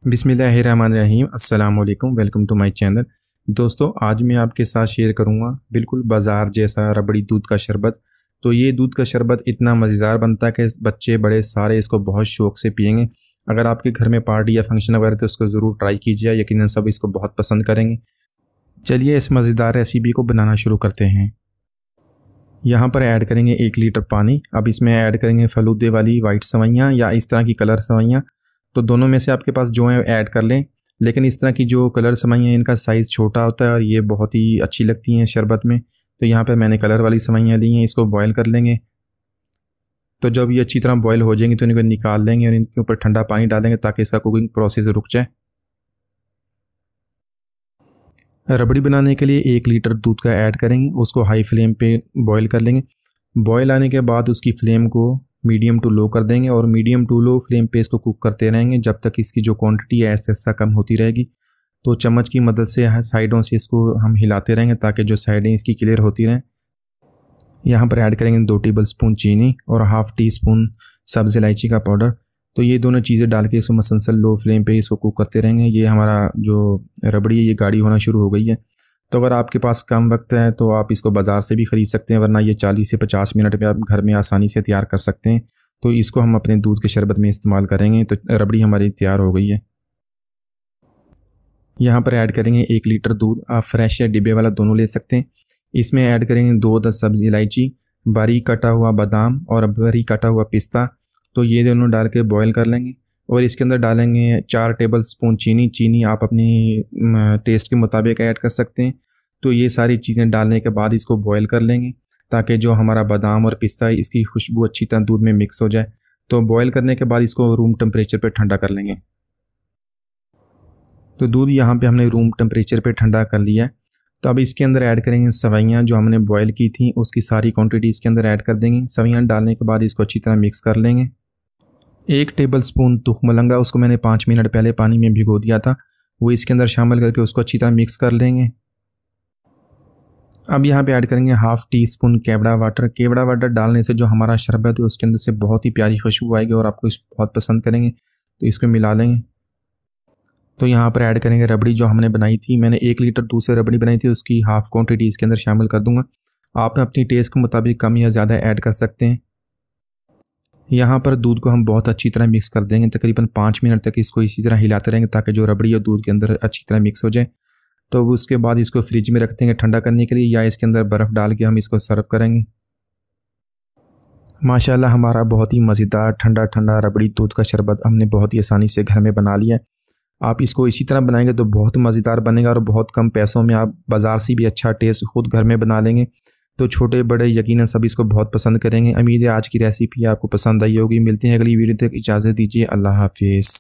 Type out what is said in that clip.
बिस्मिल्लाहिर्रहमानिर्रहीम। अस्सलाम वालेकुम। Welcome to my channel. दोस्तों, आज मैं आपके साथ शेयर करूंगा बिल्कुल बाज़ार जैसा रबड़ी दूध का शरबत। तो ये दूध का शरबत इतना मज़ेदार बनता है कि बच्चे बड़े सारे इसको बहुत शौक़ से पियेंगे। अगर आपके घर में पार्टी या फंक्शन वगैरह तो इसको ज़रूर ट्राई कीजिए, यकीनन सब इसको बहुत पसंद करेंगे। चलिए इस मज़ेदार रेसिपी को बनाना शुरू करते हैं। यहाँ पर ऐड करेंगे 1 लीटर पानी। अब इसमें ऐड करेंगे फलूदे वाली वाइट सेवइयाँ या इस तरह की कलर सेवइयाँ। तो दोनों में से आपके पास जो है ऐड कर लें, लेकिन इस तरह की जो कलर सेवइयाँ इनका साइज़ छोटा होता है और ये बहुत ही अच्छी लगती हैं शरबत में। तो यहाँ पे मैंने कलर वाली सेवइयाँ ली हैं, इसको बॉयल कर लेंगे। तो जब ये अच्छी तरह बॉयल हो जाएंगी तो इनको निकाल लेंगे और इनके ऊपर ठंडा पानी डालेंगे ताकि इसका कुकिंग प्रोसेस रुक जाए। रबड़ी बनाने के लिए 1 लीटर दूध का ऐड करेंगे, उसको हाई फ्लेम पे बॉयल कर लेंगे। बॉयल आने के बाद उसकी फ्लेम को मीडियम टू लो कर देंगे और मीडियम टू लो फ्लेम पे इसको कुक करते रहेंगे जब तक इसकी जो क्वांटिटी है ऐसा ऐसा कम होती रहेगी। तो चम्मच की मदद से साइडों से इसको हम हिलाते रहेंगे ताकि जो साइडें इसकी क्लियर होती रहें। यहाँ पर ऐड करेंगे 2 टेबल स्पून चीनी और हाफ़ टी स्पून सब्ज़ इलायची का पाउडर। तो ये दोनों चीज़ें डाल के इसको मसलसल लो फ्लेम पे इसको कुक करते रहेंगे। ये हमारा जो रबड़ी है ये गाढ़ी होना शुरू हो गई है। तो अगर आपके पास कम वक्त है तो आप इसको बाज़ार से भी ख़रीद सकते हैं, वरना ये 40 से 50 मिनट में आप घर में आसानी से तैयार कर सकते हैं। तो इसको हम अपने दूध के शरबत में इस्तेमाल करेंगे। तो रबड़ी हमारी तैयार हो गई है। यहाँ पर ऐड करेंगे 1 लीटर दूध। आप फ्रेश या डिब्बे वाला दोनों ले सकते हैं। इसमें ऐड करेंगे 2 सब्ज़ इलायची, बारीक कटा हुआ बादाम और बारीक कटा हुआ पिस्ता। तो ये दोनों डाल के बॉयल कर लेंगे और इसके अंदर डालेंगे 4 टेबल स्पून चीनी। चीनी आप अपनी टेस्ट के मुताबिक ऐड कर सकते हैं। तो ये सारी चीज़ें डालने के बाद इसको बॉयल कर लेंगे ताकि जो हमारा बादाम और पिस्ता है इसकी खुशबू अच्छी तरह दूध में मिक्स हो जाए। तो बॉयल करने के बाद इसको रूम टेम्परेचर पे ठंडा कर लेंगे। तो दूध यहाँ पे हमने रूम टेम्परेचर पे ठंडा कर लिया है। तो अब इसके अंदर ऐड करेंगे सेवइयाँ जो हमने बॉयल की थी, उसकी सारी क्वांटिटी इसके अंदर ऐड कर देंगे। सेवइयाँ डालने के बाद इसको अच्छी तरह मिक्स कर लेंगे। 1 टेबल स्पून तुखमलंगा, उसको मैंने 5 मिनट पहले पानी में भिगो दिया था, वो इसके अंदर शामिल करके उसको अच्छी तरह मिक्स कर लेंगे। अब यहाँ पे ऐड करेंगे हाफ़ टी स्पून केवड़ा वाटर। केवड़ा वाटर डालने से जो हमारा शरबत है उसके अंदर से बहुत ही प्यारी खुशबू आएगी और आपको इस बहुत पसंद करेंगे। तो इसको मिला लेंगे। तो यहाँ पर ऐड करेंगे रबड़ी जो हमने बनाई थी। मैंने 1 लीटर दूध से रबड़ी बनाई थी, उसकी हाफ़ क्वांटिटी इसके अंदर शामिल कर दूंगा। आप अपनी टेस्ट के मुताबिक कम या ज़्यादा ऐड कर सकते हैं। यहाँ पर दूध को हम बहुत अच्छी तरह मिक्स कर देंगे। तकरीबन 5 मिनट तक इसको इसी तरह हिलाते रहेंगे ताकि जो रबड़ी है दूध के अंदर अच्छी तरह मिक्स हो जाए। तो उसके बाद इसको फ्रिज में रख देंगे ठंडा करने के लिए, या इसके अंदर बर्फ़ डाल के हम इसको सर्व करेंगे। माशाल्लाह हमारा बहुत ही मज़ेदार ठंडा ठंडा रबड़ी दूध का शरबत हमने बहुत ही आसानी से घर में बना लिया है। आप इसको इसी तरह बनाएंगे तो बहुत मज़ेदार बनेगा और बहुत कम पैसों में आप बाज़ार से भी अच्छा टेस्ट खुद घर में बना लेंगे। तो छोटे बड़े यकीनन सब इसको बहुत पसंद करेंगे। उम्मीद है आज की रेसिपी आपको पसंद आई होगी। मिलते हैं अगली वीडियो तक, इजाज़त दीजिए। अल्लाह हाफिज़।